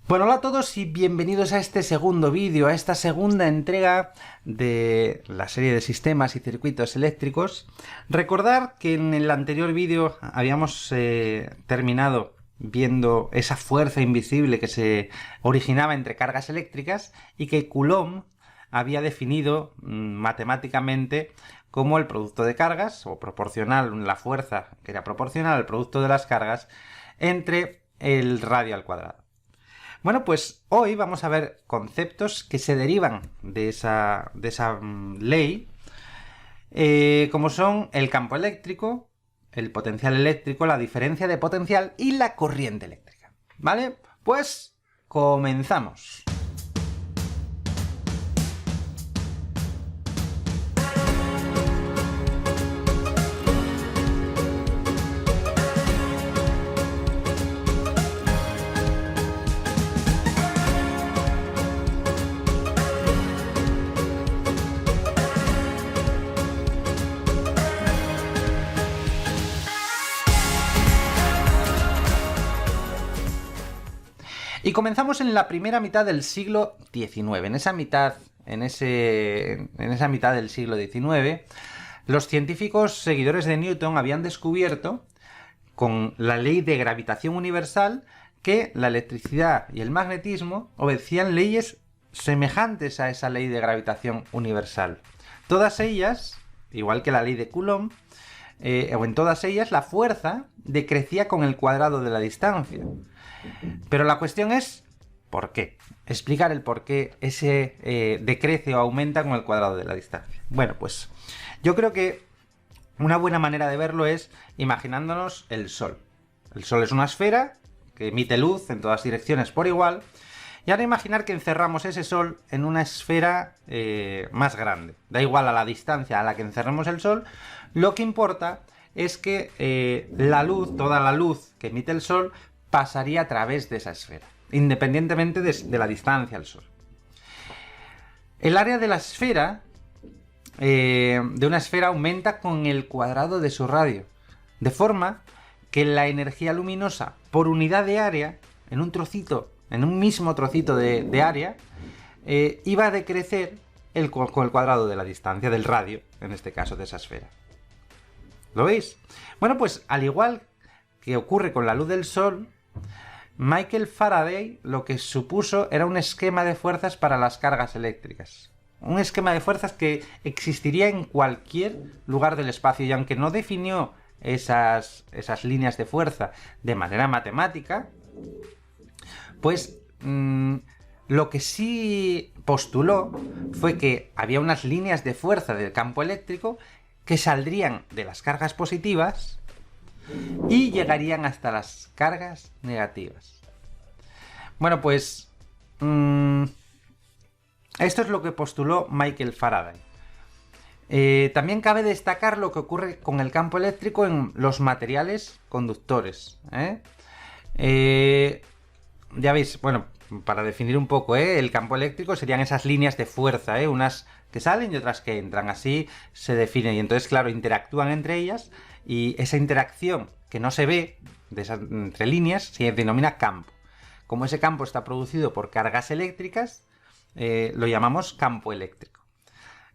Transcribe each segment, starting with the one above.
Bueno, hola a todos y bienvenidos a este segundo vídeo, a esta segunda entrega de la serie de sistemas y circuitos eléctricos. Recordar que en el anterior vídeo habíamos terminado viendo esa fuerza invisible que se originaba entre cargas eléctricas y que Coulomb había definido matemáticamente como el producto de cargas, o proporcional, la fuerza que era proporcional al producto de las cargas, entre el radio al cuadrado. Bueno, pues hoy vamos a ver conceptos que se derivan de esa ley, como son el campo eléctrico, el potencial eléctrico, la diferencia de potencial y la corriente eléctrica. ¿Vale? Pues comenzamos. Y comenzamos en la primera mitad del siglo XIX. En esa mitad del siglo XIX, los científicos seguidores de Newton habían descubierto, con la ley de gravitación universal, que la electricidad y el magnetismo obedecían leyes semejantes a esa ley de gravitación universal. Todas ellas, igual que la ley de Coulomb, o en todas ellas, la fuerza decrecía con el cuadrado de la distancia. Pero la cuestión es, ¿por qué? Explicar el por qué ese decrece o aumenta con el cuadrado de la distancia. Bueno, pues yo creo que una buena manera de verlo es imaginándonos el Sol. El Sol es una esfera que emite luz en todas direcciones por igual. Y ahora imaginar que encerramos ese Sol en una esfera más grande. Da igual a la distancia a la que encerremos el Sol, lo que importa es que la luz, toda la luz que emite el Sol, pasaría a través de esa esfera, independientemente de la distancia al Sol. El área de la esfera, de una esfera, aumenta con el cuadrado de su radio, de forma que la energía luminosa por unidad de área, en un mismo trocito de área, iba a decrecer con el cuadrado de la distancia, del radio, en este caso, de esa esfera. ¿Lo veis? Bueno, pues al igual que ocurre con la luz del Sol, Michael Faraday lo que supuso era un esquema de fuerzas para las cargas eléctricas. Un esquema de fuerzas que existiría en cualquier lugar del espacio, y aunque no definió esas líneas de fuerza de manera matemática, pues lo que sí postuló fue que había unas líneas de fuerza del campo eléctrico que saldrían de las cargas positivas y llegarían hasta las cargas negativas. Bueno, pues esto es lo que postuló Michael Faraday. También cabe destacar lo que ocurre con el campo eléctrico en los materiales conductores. Ya veis, bueno, para definir un poco, el campo eléctrico serían esas líneas de fuerza, unas que salen y otras que entran. Así se define, y entonces, claro, interactúan entre ellas, y esa interacción que no se ve entre líneas se denomina campo. Como ese campo está producido por cargas eléctricas, lo llamamos campo eléctrico.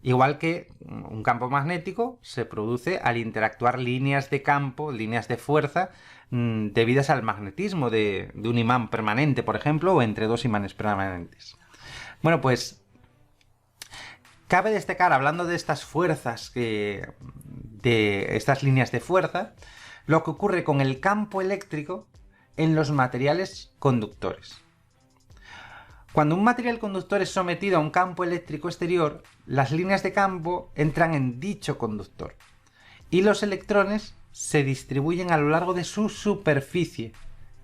Igual que un campo magnético se produce al interactuar líneas de campo, líneas de fuerza, debidas al magnetismo de un imán permanente, por ejemplo, o entre dos imanes permanentes. Bueno, pues cabe destacar, hablando de estas fuerzas, de estas líneas de fuerza, lo que ocurre con el campo eléctrico en los materiales conductores. Cuando un material conductor es sometido a un campo eléctrico exterior, las líneas de campo entran en dicho conductor y los electrones se distribuyen a lo largo de su superficie,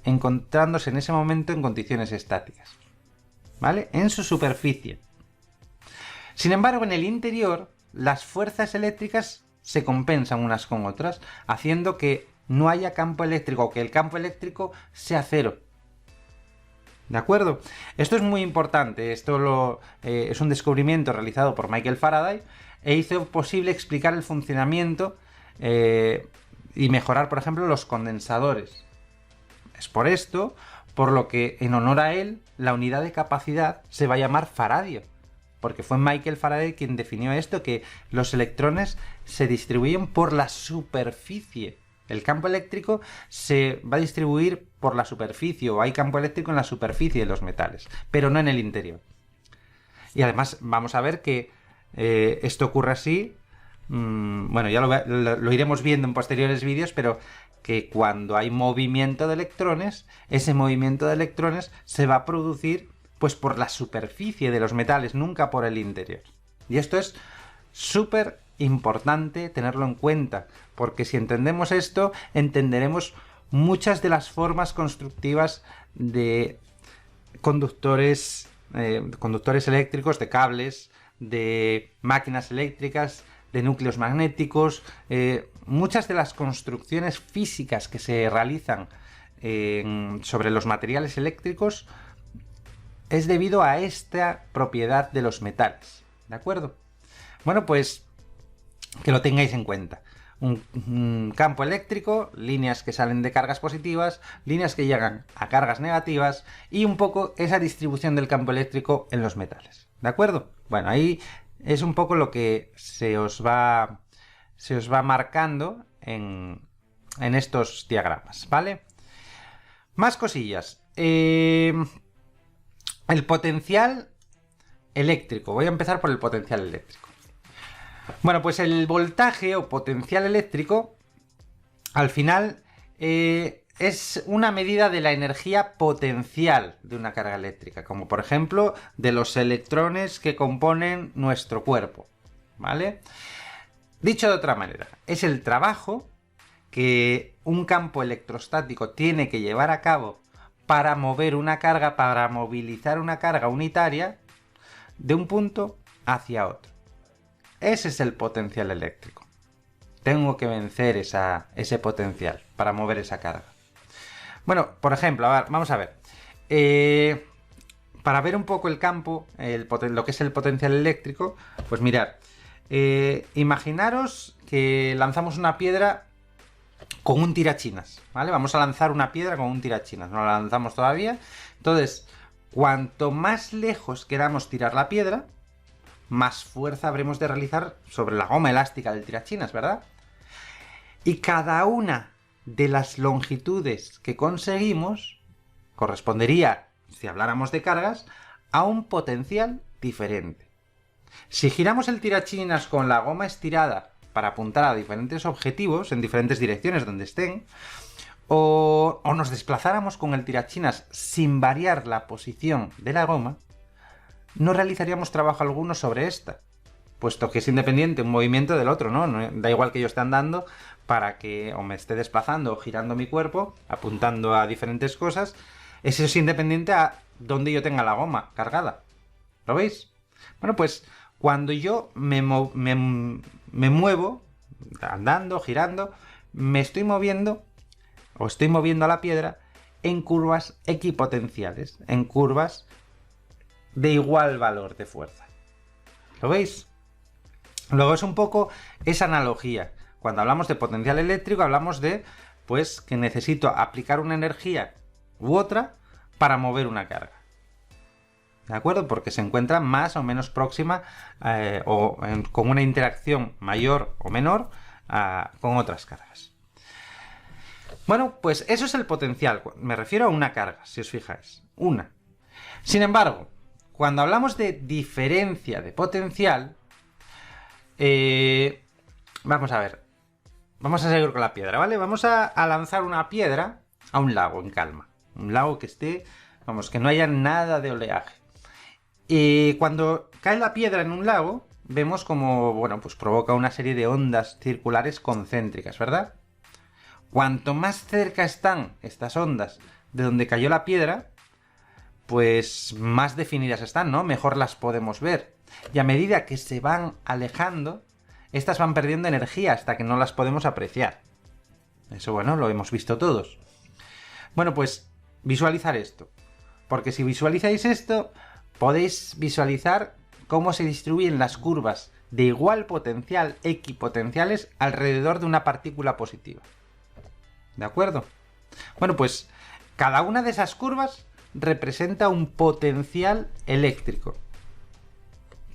encontrándose en ese momento en condiciones estáticas. ¿Vale? En su superficie. Sin embargo, en el interior, las fuerzas eléctricas se compensan unas con otras, haciendo que no haya campo eléctrico, o que el campo eléctrico sea cero. ¿De acuerdo? Esto es muy importante. Esto es un descubrimiento realizado por Michael Faraday e hizo posible explicar el funcionamiento y mejorar, por ejemplo, los condensadores. Es por esto por lo que en honor a él la unidad de capacidad se va a llamar faradio, porque fue Michael Faraday quien definió esto, que los electrones se distribuyen por la superficie. El campo eléctrico se va a distribuir por la superficie, o hay campo eléctrico en la superficie de los metales, pero no en el interior. Y además vamos a ver que esto ocurre así, bueno, ya lo iremos viendo en posteriores vídeos, pero que cuando hay movimiento de electrones, ese movimiento de electrones se va a producir pues por la superficie de los metales, nunca por el interior. Y esto es súper importante tenerlo en cuenta, porque si entendemos esto, entenderemos muchas de las formas constructivas de conductores eléctricos, de cables, de máquinas eléctricas, de núcleos magnéticos, muchas de las construcciones físicas que se realizan sobre los materiales eléctricos es debido a esta propiedad de los metales, ¿de acuerdo? Bueno, pues que lo tengáis en cuenta. Un campo eléctrico, líneas que salen de cargas positivas, líneas que llegan a cargas negativas y un poco esa distribución del campo eléctrico en los metales, ¿de acuerdo? Bueno, ahí es un poco lo que se os va marcando en estos diagramas, ¿vale? Más cosillas. El potencial eléctrico. Voy a empezar por el potencial eléctrico. Bueno, pues el voltaje o potencial eléctrico, al final, es una medida de la energía potencial de una carga eléctrica, como por ejemplo de los electrones que componen nuestro cuerpo, ¿vale? Dicho de otra manera, es el trabajo que un campo electrostático tiene que llevar a cabo para mover una carga, para movilizar una carga unitaria de un punto hacia otro. Ese es el potencial eléctrico. Tengo que vencer ese potencial para mover esa carga. Bueno, por ejemplo, vamos a ver. Para ver un poco el campo, lo que es el potencial eléctrico, pues mirad. Imaginaros que lanzamos una piedra con un tirachinas, ¿vale? Vamos a lanzar una piedra con un tirachinas, no la lanzamos todavía. Entonces, cuanto más lejos queramos tirar la piedra, más fuerza habremos de realizar sobre la goma elástica del tirachinas, ¿verdad? Y cada una de las longitudes que conseguimos correspondería, si habláramos de cargas, a un potencial diferente. Si giramos el tirachinas con la goma estirada para apuntar a diferentes objetivos en diferentes direcciones donde estén, o nos desplazáramos con el tirachinas sin variar la posición de la goma, no realizaríamos trabajo alguno sobre esta, puesto que es independiente un movimiento del otro, ¿no? Da igual que yo esté andando para que o me esté desplazando o girando mi cuerpo, apuntando a diferentes cosas, eso es independiente a donde yo tenga la goma cargada. ¿Lo veis? Bueno, pues cuando yo me muevo, andando, girando, me estoy moviendo, o estoy moviendo a la piedra, en curvas equipotenciales, en curvas de igual valor de fuerza. ¿Lo veis? Luego es un poco esa analogía. Cuando hablamos de potencial eléctrico, hablamos de, pues, que necesito aplicar una energía u otra para mover una carga. ¿De acuerdo? Porque se encuentra más o menos próxima con una interacción mayor o menor con otras cargas. Bueno, pues eso es el potencial. Me refiero a una carga, si os fijáis. Una. Sin embargo, cuando hablamos de diferencia de potencial, vamos a ver. Vamos a seguir con la piedra, ¿vale? Vamos a lanzar una piedra a un lago en calma. Un lago que esté, vamos, que no haya nada de oleaje. Y cuando cae la piedra en un lago, vemos como, bueno, pues provoca una serie de ondas circulares concéntricas, ¿verdad? Cuanto más cerca están estas ondas de donde cayó la piedra, pues más definidas están, ¿no? Mejor las podemos ver. Y a medida que se van alejando, estas van perdiendo energía hasta que no las podemos apreciar. Eso, bueno, lo hemos visto todos. Bueno, pues visualizar esto. Porque si visualizáis esto, podéis visualizar cómo se distribuyen las curvas de igual potencial, equipotenciales, alrededor de una partícula positiva. ¿De acuerdo? Bueno, pues Cada una de esas curvas representa un potencial eléctrico,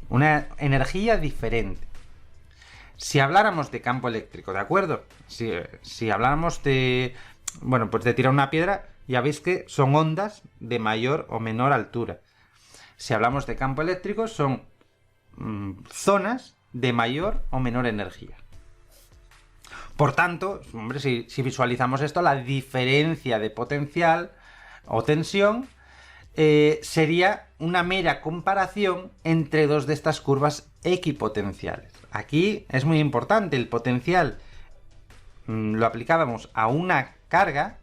una energía diferente. Si habláramos de campo eléctrico, ¿de acuerdo? Si habláramos de, bueno, pues de tirar una piedra, ya veis que son ondas de mayor o menor altura. Si hablamos de campo eléctrico, son zonas de mayor o menor energía. Por tanto, hombre, si visualizamos esto, la diferencia de potencial o tensión sería una mera comparación entre dos de estas curvas equipotenciales. Aquí es muy importante, el potencial lo aplicábamos a una carga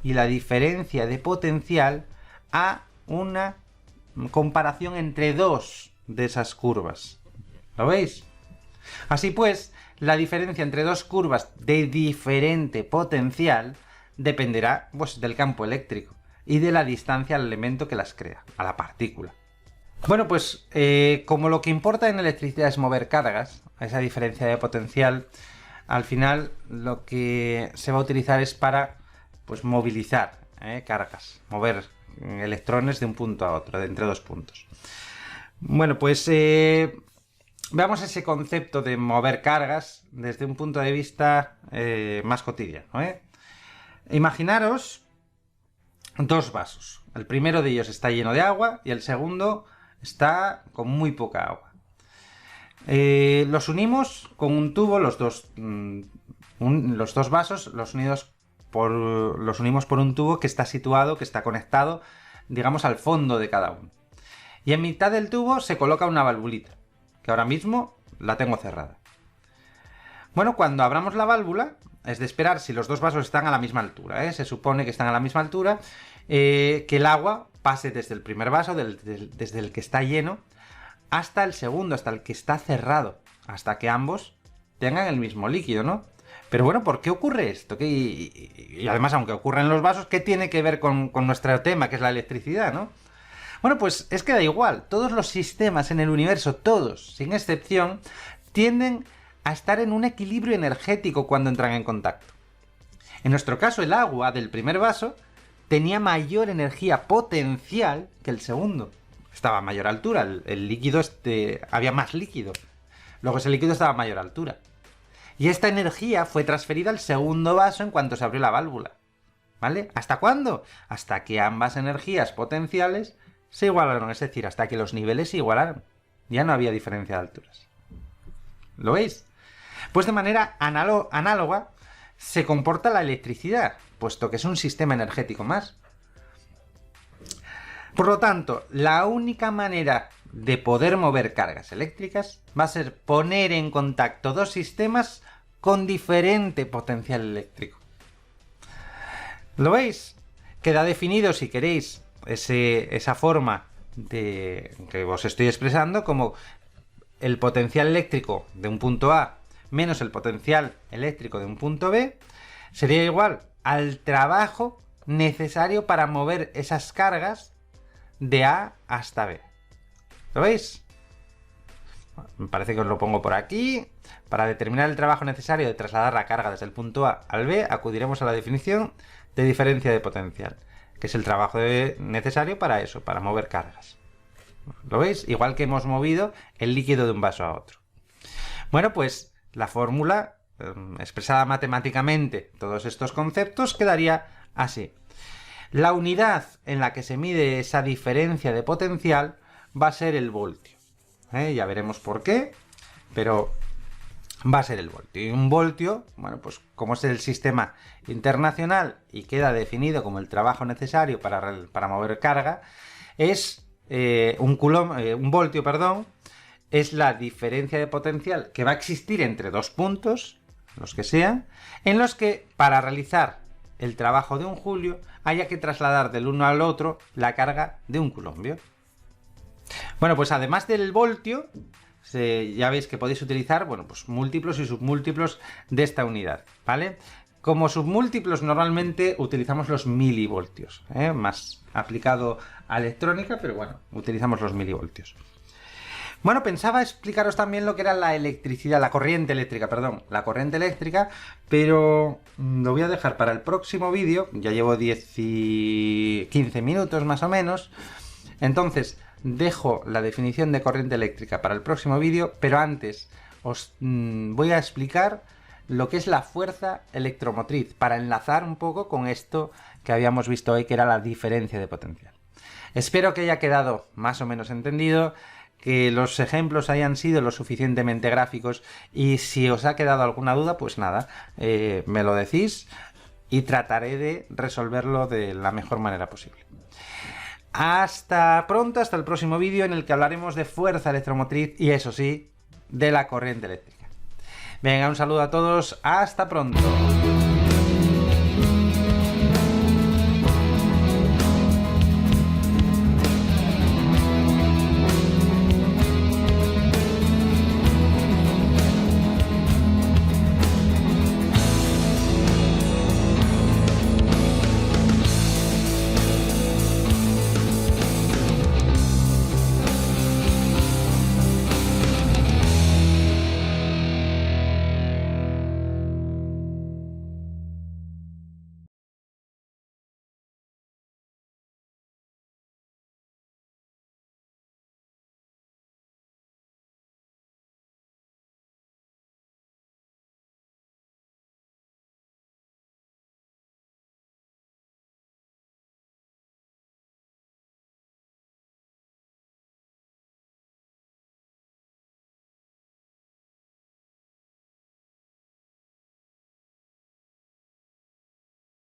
y la diferencia de potencial a una comparación entre dos de esas curvas. ¿Lo veis? Así pues, la diferencia entre dos curvas de diferente potencial dependerá, pues, del campo eléctrico y de la distancia al elemento que las crea, a la partícula. Bueno, pues como lo que importa en electricidad es mover cargas, esa diferencia de potencial, al final lo que se va a utilizar es para, pues, movilizar cargas, mover electrones de un punto a otro, de entre dos puntos. Bueno, pues veamos ese concepto de mover cargas desde un punto de vista más cotidiano. Imaginaros dos vasos. El primero de ellos está lleno de agua y el segundo está con muy poca agua. Los unimos con un tubo, los dos vasos los unimos por un tubo que está situado, que está conectado, digamos, al fondo de cada uno. Y en mitad del tubo se coloca una valvulita, que ahora mismo la tengo cerrada. Bueno, cuando abramos la válvula, es de esperar, si los dos vasos están a la misma altura, se supone que están a la misma altura, que el agua pase desde el primer vaso, desde el que está lleno, hasta el segundo, hasta el que está cerrado, hasta que ambos tengan el mismo líquido, ¿no? Pero bueno, ¿por qué ocurre esto? Y además, aunque ocurra en los vasos, ¿qué tiene que ver con nuestro tema, que es la electricidad, ¿no? Bueno, pues es que da igual, todos los sistemas en el universo, todos, sin excepción, tienden a estar en un equilibrio energético cuando entran en contacto. En nuestro caso, el agua del primer vaso tenía mayor energía potencial que el segundo. Estaba a mayor altura, el líquido había más líquido. Luego ese líquido estaba a mayor altura. Y esta energía fue transferida al segundo vaso en cuanto se abrió la válvula. ¿Vale? ¿Hasta cuándo? Hasta que ambas energías potenciales se igualaron, es decir, hasta que los niveles se igualaron. Ya no había diferencia de alturas. ¿Lo veis? Pues de manera análoga se comporta la electricidad, puesto que es un sistema energético más. Por lo tanto, la única manera de poder mover cargas eléctricas va a ser poner en contacto dos sistemas con diferente potencial eléctrico. ¿Lo veis? Queda definido, si queréis, esa forma que os estoy expresando como el potencial eléctrico de un punto A menos el potencial eléctrico de un punto B sería igual al trabajo necesario para mover esas cargas de A hasta B. ¿Lo veis? Me parece que os lo pongo por aquí. Para determinar el trabajo necesario de trasladar la carga desde el punto A al B, acudiremos a la definición de diferencia de potencial, que es el trabajo necesario para eso, para mover cargas. ¿Lo veis? Igual que hemos movido el líquido de un vaso a otro. Bueno, pues la fórmula, expresada matemáticamente, todos estos conceptos, quedaría así. La unidad en la que se mide esa diferencia de potencial va a ser el voltio. Ya veremos por qué, pero va a ser el voltio. Y un voltio, bueno, pues como es el sistema internacional y queda definido como el trabajo necesario para mover carga, es un voltio, es la diferencia de potencial que va a existir entre dos puntos, los que sean, en los que para realizar el trabajo de un julio haya que trasladar del uno al otro la carga de un culombio. Bueno, pues además del voltio, ya veis que podéis utilizar, bueno, pues múltiplos y submúltiplos de esta unidad, ¿vale? Como submúltiplos normalmente utilizamos los milivoltios, más aplicado a electrónica, pero bueno, utilizamos los milivoltios. Bueno, pensaba explicaros también lo que era la electricidad, la corriente eléctrica, perdón, la corriente eléctrica, pero lo voy a dejar para el próximo vídeo, ya llevo 15 minutos más o menos, entonces dejo la definición de corriente eléctrica para el próximo vídeo, pero antes os voy a explicar lo que es la fuerza electromotriz, para enlazar un poco con esto que habíamos visto hoy, que era la diferencia de potencial. Espero que haya quedado más o menos entendido, que los ejemplos hayan sido lo suficientemente gráficos, y si os ha quedado alguna duda, pues nada, me lo decís y trataré de resolverlo de la mejor manera posible. Hasta pronto, hasta el próximo vídeo en el que hablaremos de fuerza electromotriz y, eso sí, de la corriente eléctrica. Venga, un saludo a todos, hasta pronto.